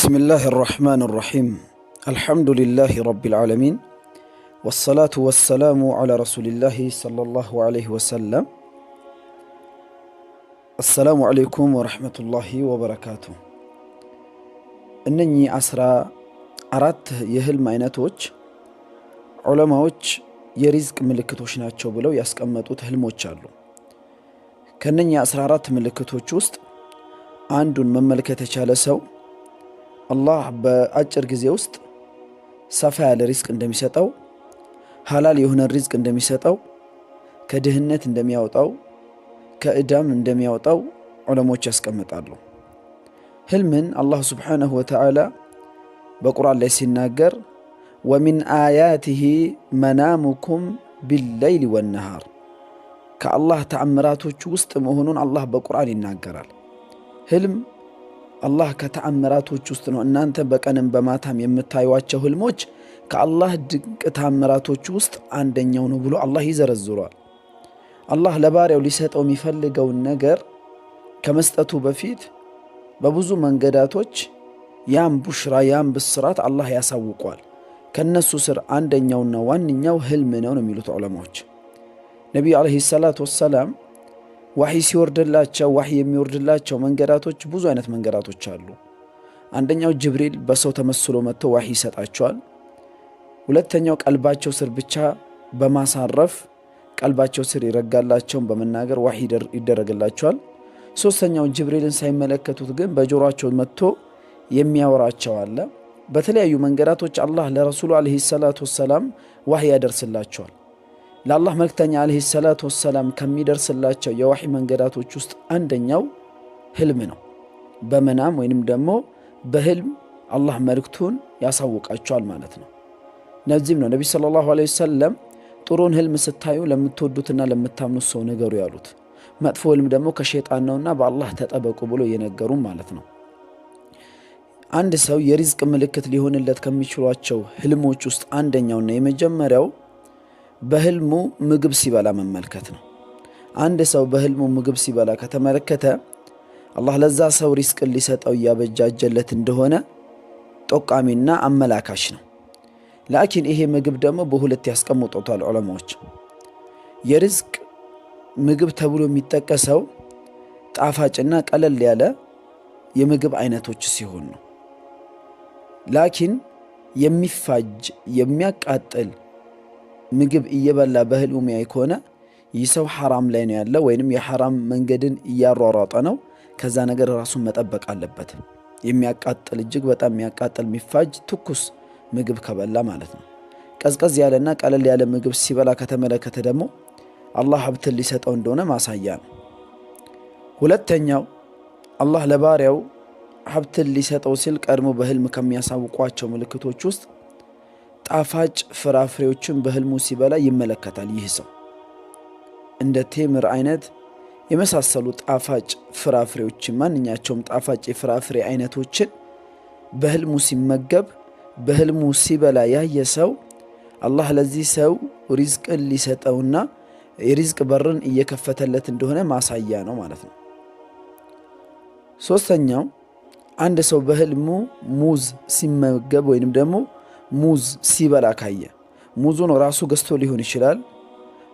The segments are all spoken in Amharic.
بسم الله الرحمن الرحيم الحمد لله رب العالمين والصلاة والسلام على رسول الله صلى الله عليه وسلم السلام عليكم ورحمة الله وبركاته እነኚህ 14 የህልም አይነቶች ዑለማዎች የሪዝቅ ምልክቶች ናቸው ብለው ያስቀመጡት ህልሞች አሉ። ከነኚህ 14 ምልክቶች ውስጥ አንዱን መመልከት የቻለ ሰው አላህ በአጭር ጊዜ ውስጥ ሰፋ ያለ ሪዝቅ እንደሚሰጠው፣ ሐላል የሆነ ሪዝቅ እንደሚሰጠው፣ ከድህነት እንደሚያወጣው፣ ከእዳም እንደሚያወጣው ዑለሞች ያስቀምጣሉ። ህልምን አላህ ሱብሓነሁ ወተዓላ በቁርአን ላይ ሲናገር ወሚን አያቲሂ መናሙኩም ቢለይሊ ወነሃር ከአላህ ተአምራቶች ውስጥ መሆኑን አላህ በቁርአን ይናገራል። ህልም አላህ ከተአምራቶች ውስጥ ነው። እናንተ በቀንም በማታም የምታዩዋቸው ህልሞች ከአላህ ድንቅ ተአምራቶች ውስጥ አንደኛው ነው ብሎ አላህ ይዘረዝሯል። አላህ ለባሪያው ሊሰጠው የሚፈልገውን ነገር ከመስጠቱ በፊት በብዙ መንገዳቶች ያም ቡሽራ ያም ብስራት አላህ ያሳውቋል። ከነሱ ስር አንደኛውና ዋንኛው ህልም ነው የሚሉት ዑለማዎች። ነቢዩ አለይሂ ሰላቱ ወሰላም ወህይ ሲወርድላቸው ወህይ የሚወርድላቸው መንገዳቶች ብዙ አይነት መንገዳቶች አሉ። አንደኛው ጅብሪል በሰው ተመስሎ መጥቶ ወህይ ይሰጣቸዋል። ሁለተኛው ቀልባቸው ስር ብቻ በማሳረፍ ቀልባቸው ስር ይረጋላቸውን በመናገር ወህይ ይደረግላቸዋል። ሶስተኛው ጅብሪልን ሳይመለከቱት ግን በጆሮአቸው መጥቶ የሚያወራቸው አለ። በተለያዩ መንገዳቶች አላህ ለረሱሉ አለይሂ ሰላቱ ወሰላም ወህይ ያደርስላቸዋል። ለአላህ መልክተኛ አለይሂ ሰላቱ ወሰላም ከሚደርስላቸው የወህይ መንገዳቶች ውስጥ አንደኛው ህልም ነው። በመናም ወይንም ደግሞ በህልም አላህ መልክቱን ያሳውቃቸዋል ማለት ነው። ነዚህም ነው ነቢ ሰለላሁ ዐለይሂ ወሰለም ጥሩን ህልም ስታዩ ለምትወዱትና ለምታምኑት ሰው ነገሩ ያሉት፣ መጥፎ ህልም ደግሞ ከሸይጣን ነውና በአላህ ተጠበቁ ብሎ የነገሩ ማለት ነው። አንድ ሰው የሪዝቅ ምልክት ሊሆንለት ከሚችሏቸው ህልሞች ውስጥ አንደኛውና የመጀመሪያው በህልሙ ምግብ ሲበላ መመልከት ነው። አንድ ሰው በህልሙ ምግብ ሲበላ ከተመለከተ አላህ ለዛ ሰው ሪዝቅን ሊሰጠው እያበጃጀለት እንደሆነ ጠቋሚና አመላካሽ ነው። ላኪን ይሄ ምግብ ደግሞ በሁለት ያስቀምጡታል ዑለማዎች። የሪዝቅ ምግብ ተብሎ የሚጠቀሰው ጣፋጭና ቀለል ያለ የምግብ አይነቶች ሲሆን ነው። ላኪን የሚፋጅ የሚያቃጥል ምግብ እየበላ በህልሙ የሚያይ ከሆነ ይህ ሰው ሐራም ላይ ነው ያለ ወይንም የሐራም መንገድን እያሯሯጠ ነው። ከዛ ነገር ራሱን መጠበቅ አለበት። የሚያቃጥል እጅግ በጣም የሚያቃጥል የሚፋጅ ትኩስ ምግብ ከበላ ማለት ነው። ቀዝቀዝ ያለና ቀለል ያለ ምግብ ሲበላ ከተመለከተ ደግሞ አላህ ሀብትን ሊሰጠው እንደሆነ ማሳያ ነው። ሁለተኛው አላህ ለባሪያው ሀብትን ሊሰጠው ሲል ቀድሞ በህልም ከሚያሳውቋቸው ምልክቶች ውስጥ ጣፋጭ ፍራፍሬዎችን በህልሙ ሲበላ ይመለከታል። ይህ ሰው እንደ ቴምር አይነት የመሳሰሉ ጣፋጭ ፍራፍሬዎችን ማንኛቸውም ጣፋጭ የፍራፍሬ አይነቶችን በህልሙ ሲመገብ በህልሙ ሲበላ ያየ ሰው አላህ ለዚህ ሰው ሪዝቅን ሊሰጠውና የሪዝቅ በርን እየከፈተለት እንደሆነ ማሳያ ነው ማለት ነው። ሶስተኛው አንድ ሰው በህልሙ ሙዝ ሲመገብ ወይንም ደግሞ ሙዝ ሲበላ ካየ ሙዙን ራሱ ገዝቶ ሊሆን ይችላል፣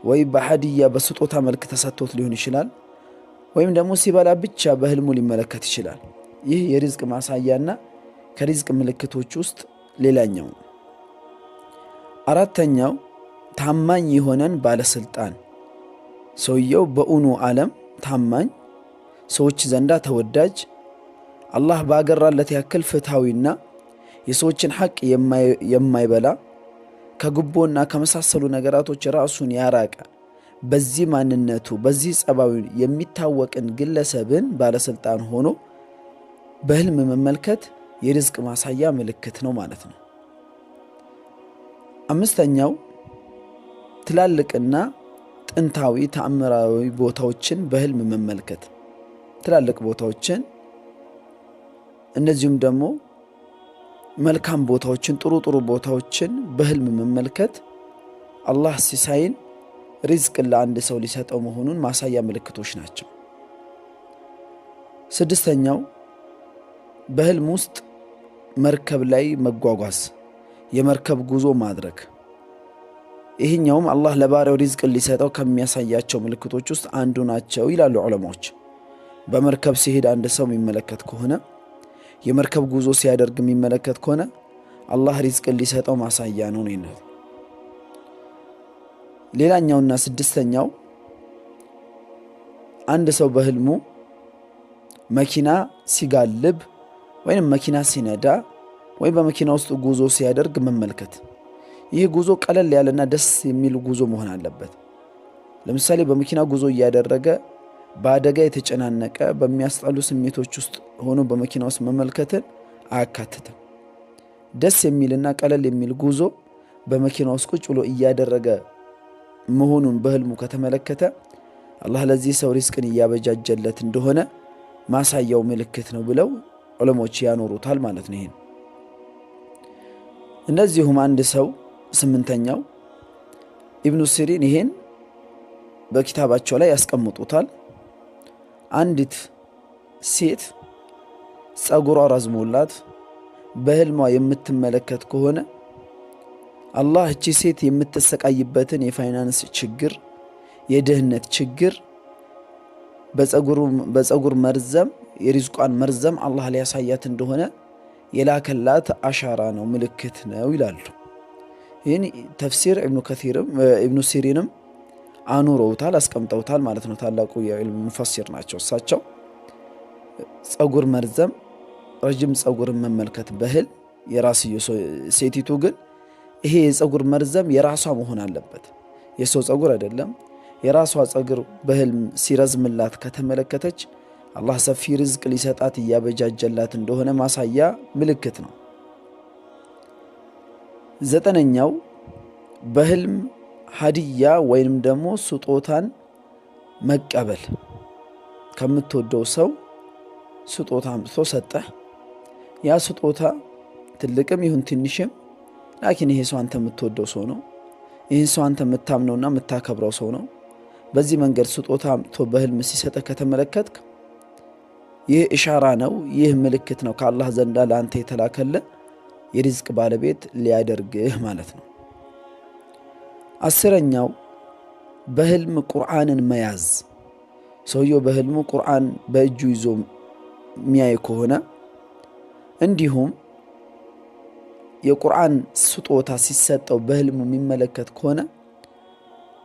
ወይ በሐዲያ በስጦታ መልክ ተሰጥቶት ሊሆን ይችላል፣ ወይም ደግሞ ሲበላ ብቻ በህልሙ ሊመለከት ይችላል። ይህ የሪዝቅ ማሳያና ከሪዝቅ ምልክቶች ውስጥ ሌላኛው ነው። አራተኛው ታማኝ የሆነን ባለስልጣን ሰውየው በኡኑ ዓለም ታማኝ፣ ሰዎች ዘንዳ ተወዳጅ፣ አላህ ባገራለት ያክል ፍትሃዊና የሰዎችን ሐቅ የማይበላ ከጉቦና ከመሳሰሉ ነገራቶች ራሱን ያራቀ በዚህ ማንነቱ በዚህ ጸባዩ የሚታወቅን ግለሰብን ባለስልጣን ሆኖ በህልም መመልከት የሪዝቅ ማሳያ ምልክት ነው ማለት ነው። አምስተኛው ትላልቅና ጥንታዊ ተአምራዊ ቦታዎችን በህልም መመልከት፣ ትላልቅ ቦታዎችን እንደዚሁም ደግሞ መልካም ቦታዎችን ጥሩ ቦታዎችን በህልም መመልከት አላህ ሲሳይን ሪዝቅን ለአንድ ሰው ሊሰጠው መሆኑን ማሳያ ምልክቶች ናቸው። ስድስተኛው በህልም ውስጥ መርከብ ላይ መጓጓዝ፣ የመርከብ ጉዞ ማድረግ። ይህኛውም አላህ ለባሪያው ሪዝቅን ሊሰጠው ከሚያሳያቸው ምልክቶች ውስጥ አንዱ ናቸው ይላሉ ዑለማዎች። በመርከብ ሲሄድ አንድ ሰው የሚመለከት ከሆነ፣ የመርከብ ጉዞ ሲያደርግ የሚመለከት ከሆነ አላህ ሪዝቅን ሊሰጠው ማሳያ ነው ነው። ሌላኛውና ስድስተኛው አንድ ሰው በህልሙ መኪና ሲጋልብ ወይም መኪና ሲነዳ ወይም በመኪና ውስጥ ጉዞ ሲያደርግ መመልከት። ይህ ጉዞ ቀለል ያለና ደስ የሚል ጉዞ መሆን አለበት። ለምሳሌ በመኪና ጉዞ እያደረገ በአደጋ የተጨናነቀ በሚያስጠሉ ስሜቶች ውስጥ ሆኖ በመኪና ውስጥ መመልከትን አያካትትም። ደስ የሚልና ቀለል የሚል ጉዞ በመኪና ውስጥ ቁጭ ብሎ እያደረገ መሆኑን በህልሙ ከተመለከተ አላህ ለዚህ ሰው ሪዝቅን እያበጃጀለት እንደሆነ ማሳያው ምልክት ነው ብለው ዑለሞች ያኖሩታል ማለት ነው። ይሄን እንደዚሁም አንድ ሰው ስምንተኛው ኢብኑ ሲሪን ይሄን በኪታባቸው ላይ ያስቀምጡታል። አንዲት ሴት ጸጉሯ ረዝሞላት በህልሟ የምትመለከት ከሆነ አላህ እቺ ሴት የምትሰቃይበትን የፋይናንስ ችግር፣ የድህነት ችግር በጸጉር መርዘም የሪዝቋን መርዘም አላህ ሊያሳያት እንደሆነ የላከላት አሻራ ነው፣ ምልክት ነው ይላሉ። ይህን ተፍሲር ኢብኑ ሲሪንም አኑረውታል፣ አስቀምጠውታል ማለት ነው። ታላቁ የዕልም ሙፈሲር ናቸው እሳቸው። ጸጉር መርዘም፣ ረጅም ጸጉርን መመልከት በህል የራስዮ ሴቲቱ ግን ይሄ የጸጉር መርዘም የራሷ መሆን አለበት፣ የሰው ጸጉር አይደለም። የራሷ ጸጉር በህልም ሲረዝምላት ከተመለከተች አላህ ሰፊ ርዝቅ ሊሰጣት እያበጃጀላት እንደሆነ ማሳያ ምልክት ነው። ዘጠነኛው በህልም ሀዲያ ወይንም ደግሞ ስጦታን መቀበል። ከምትወደው ሰው ስጦታ አምጥቶ ሰጠህ። ያ ስጦታ ትልቅም ይሁን ትንሽም ላኪን ይሄ ሰው አንተ የምትወደው ሰው ነው፣ ይህን ሰው አንተ የምታምነውና የምታከብረው ሰው ነው። በዚህ መንገድ ስጦታ አምጥቶ በህልም ሲሰጥህ ከተመለከትክ ይህ ኢሻራ ነው፣ ይህ ምልክት ነው ከአላህ ዘንዳ ለአንተ የተላከለ የሪዝቅ ባለቤት ሊያደርግህ ማለት ነው። አስረኛው በህልም ቁርአንን መያዝ። ሰውየው በህልሙ ቁርአን በእጁ ይዞ የሚያይ ከሆነ እንዲሁም የቁርአን ስጦታ ሲሰጠው በህልሙ የሚመለከት ከሆነ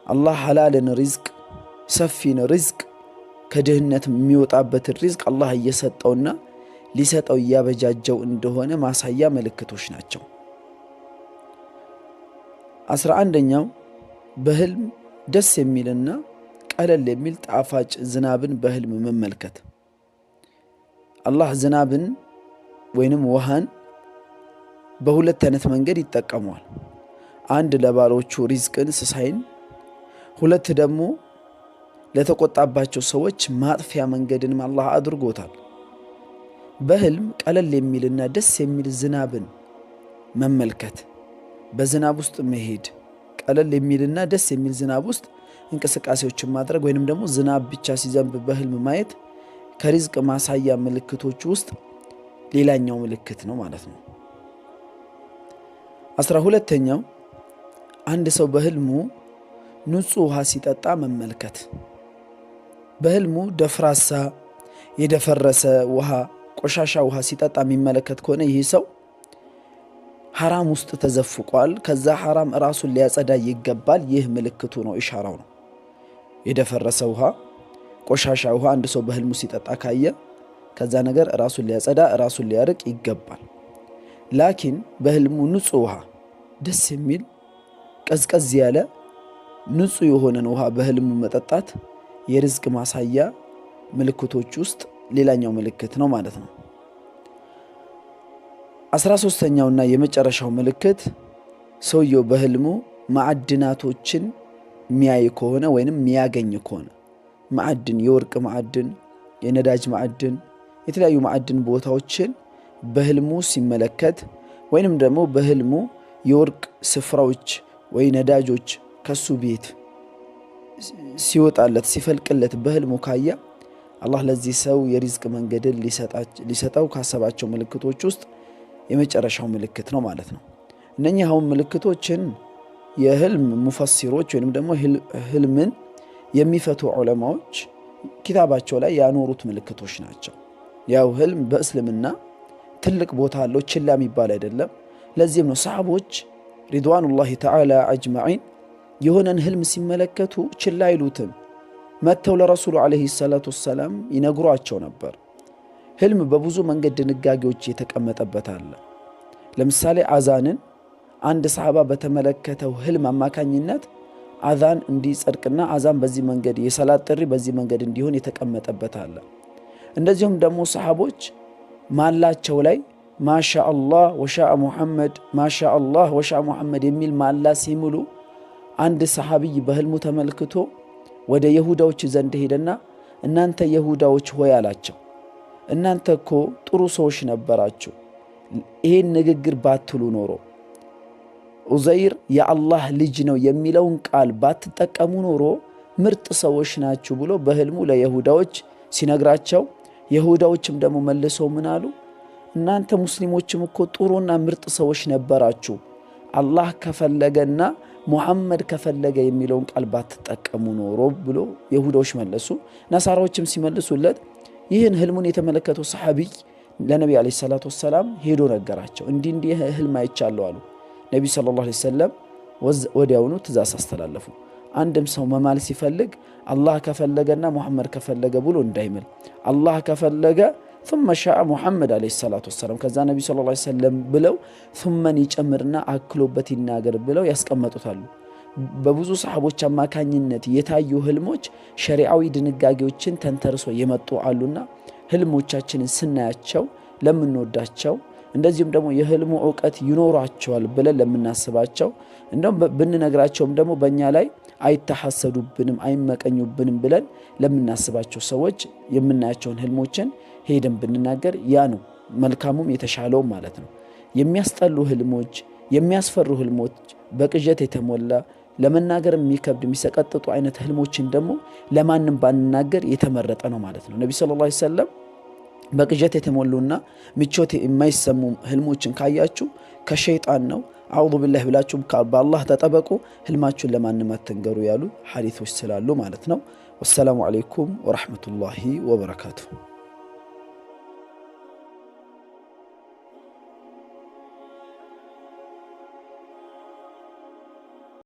አላህ ሐላልን ሪዝቅ፣ ሰፊን ሪዝቅ፣ ከድህነት የሚወጣበትን ሪዝቅ አላህ እየሰጠውና ሊሰጠው እያበጃጀው እንደሆነ ማሳያ ምልክቶች ናቸው። 11ኛው በህልም ደስ የሚልና ቀለል የሚል ጣፋጭ ዝናብን በህልም መመልከት። አላህ ዝናብን ወይንም ውሃን በሁለት አይነት መንገድ ይጠቀመዋል። አንድ ለባሮቹ ሪዝቅን ስሳይን፣ ሁለት ደግሞ ለተቆጣባቸው ሰዎች ማጥፊያ መንገድንም አላህ አድርጎታል። በህልም ቀለል የሚልና ደስ የሚል ዝናብን መመልከት፣ በዝናብ ውስጥ መሄድ፣ ቀለል የሚልና ደስ የሚል ዝናብ ውስጥ እንቅስቃሴዎችን ማድረግ ወይንም ደግሞ ዝናብ ብቻ ሲዘንብ በህልም ማየት ከሪዝቅ ማሳያ ምልክቶች ውስጥ ሌላኛው ምልክት ነው ማለት ነው። 12ኛው አንድ ሰው በህልሙ ንጹህ ውሃ ሲጠጣ መመልከት። በህልሙ ደፍራሳ የደፈረሰ ውሃ፣ ቆሻሻ ውሃ ሲጠጣ የሚመለከት ከሆነ ይህ ሰው ሐራም ውስጥ ተዘፍቋል፣ ከዛ ሐራም ራሱን ሊያጸዳ ይገባል። ይህ ምልክቱ ነው፣ ኢሻራው ነው። የደፈረሰ ውሃ፣ ቆሻሻ ውሃ አንድ ሰው በህልሙ ሲጠጣ ካየ ከዛ ነገር ራሱን ሊያጸዳ ራሱን ሊያርቅ ይገባል። ላኪን በህልሙ ንጹህ ውሃ፣ ደስ የሚል ቀዝቀዝ ያለ ንጹህ የሆነን ውሃ በህልሙ መጠጣት የርዝቅ ማሳያ ምልክቶች ውስጥ ሌላኛው ምልክት ነው ማለት ነው። 13ኛውና የመጨረሻው ምልክት ሰውየው በህልሙ ማዕድናቶችን የሚያይ ከሆነ ወይንም የሚያገኝ ከሆነ ማዕድን፣ የወርቅ ማዕድን፣ የነዳጅ ማዕድን፣ የተለያዩ ማዕድን ቦታዎችን በህልሙ ሲመለከት ወይንም ደግሞ በህልሙ የወርቅ ስፍራዎች ወይ ነዳጆች ከሱ ቤት ሲወጣለት ሲፈልቅለት በህልሙ ካያ አላህ ለዚህ ሰው የሪዝቅ መንገድን ሊሰጠው ካሰባቸው ምልክቶች ውስጥ የመጨረሻው ምልክት ነው ማለት ነው። እነኚህ አሁን ምልክቶችን የህልም ሙፈሲሮች ወይንም ደግሞ ህልምን የሚፈቱ ዑለማዎች ኪታባቸው ላይ ያኖሩት ምልክቶች ናቸው። ያው ህልም በእስልምና ትልቅ ቦታ አለው፣ ችላ የሚባል አይደለም። ለዚህም ነው ሰሃቦች ሪድዋኑላሂ ተዓላ አጅመዒን የሆነን ህልም ሲመለከቱ ችላ አይሉትም። መጥተው ለረሱሉ ዓለይሂ ሰላቱ ወሰላም ይነግሯቸው ነበር። ህልም በብዙ መንገድ ድንጋጌዎች የተቀመጠበት አለ። ለምሳሌ አዛንን አንድ ሰሃባ በተመለከተው ህልም አማካኝነት አዛን እንዲጸድቅና አዛን በዚህ መንገድ የሰላት ጥሪ በዚህ መንገድ እንዲሆን የተቀመጠበት አለ። እንደዚሁም ደግሞ ሰሃቦች ማላቸው ላይ ማሻአላህ ወሻአ ሙሐመድ ማሻአላህ ወሻአ ሙሐመድ የሚል ማላ ሲምሉ አንድ ሰሃቢይ በህልሙ ተመልክቶ ወደ ይሁዳዎች ዘንድ ሄደና እናንተ ይሁዳዎች ሆይ አላቸው፣ እናንተ እኮ ጥሩ ሰዎች ነበራችሁ፣ ይሄን ንግግር ባትሉ ኖሮ ዑዘይር የአላህ ልጅ ነው የሚለውን ቃል ባትጠቀሙ ኖሮ ምርጥ ሰዎች ናችሁ ብሎ በህልሙ ለይሁዳዎች ሲነግራቸው፣ ይሁዳዎችም ደግሞ መልሰው ምን አሉ? እናንተ ሙስሊሞችም እኮ ጥሩና ምርጥ ሰዎች ነበራችሁ፣ አላህ ከፈለገና ሙሐመድ ከፈለገ የሚለውን ቃል ባትጠቀሙ ኖሮ ብሎ ይሁዳዎች መለሱ። ነሳራዎችም ሲመልሱለት ይህን ህልሙን የተመለከተው ሰሃቢይ ለነቢ ዓለይሂ ሰላቱ ወሰላም ሄዶ ነገራቸው። እንዲህ ህልም አይቻለሁ አሉ። ነቢ ሰለላሁ ዐለይሂ ወሰለም ወዲያውኑ ትእዛዝ አስተላለፉ። አንድም ሰው መማል ሲፈልግ አላህ ከፈለገና ሙሐመድ ከፈለገ ብሎ እንዳይምል፣ አላህ ከፈለገ ثم شاء محمد عليه الصلاة والسلام ከዛ ነቢ ሰለላሁ ዐለይሂ ወሰለም ብለው ثمን ይጨምርና አክሎበት ይናገር ብለው ያስቀመጡታሉ። በብዙ ሰሃቦች አማካኝነት የታዩ ህልሞች ሸሪዓዊ ድንጋጌዎችን ተንተርሶ የመጡ አሉና ህልሞቻችንን ስናያቸው ለምንወዳቸው እንደዚሁም ደግሞ የህልሙ ዕውቀት ይኖራቸዋል ብለን ለምናስባቸው እንደውም ብንነግራቸውም ደግሞ በእኛ ላይ አይተሐሰዱብንም አይመቀኙብንም ብለን ለምናስባቸው ሰዎች የምናያቸውን ህልሞችን ሄደን ብንናገር ያ ነው መልካሙም የተሻለው ማለት ነው። የሚያስጠሉ ህልሞች፣ የሚያስፈሩ ህልሞች፣ በቅዠት የተሞላ ለመናገር የሚከብድ የሚሰቀጥጡ አይነት ህልሞችን ደግሞ ለማንም ባንናገር የተመረጠ ነው ማለት ነው። ነቢ ሰለላሁ ዐለይሂ ወሰለም በቅዠት የተሞሉና ምቾት የማይሰሙ ህልሞችን ካያችሁ ከሸይጣን ነው አዑዙ ቢላህ ብላችሁ በአላህ ተጠበቁ፣ ህልማችሁን ለማንም አትንገሩ ያሉ ሐዲሶች ስላሉ ማለት ነው። ወሰላሙ ዐለይኩም ወራህመቱላሂ ወበረካቱሁ።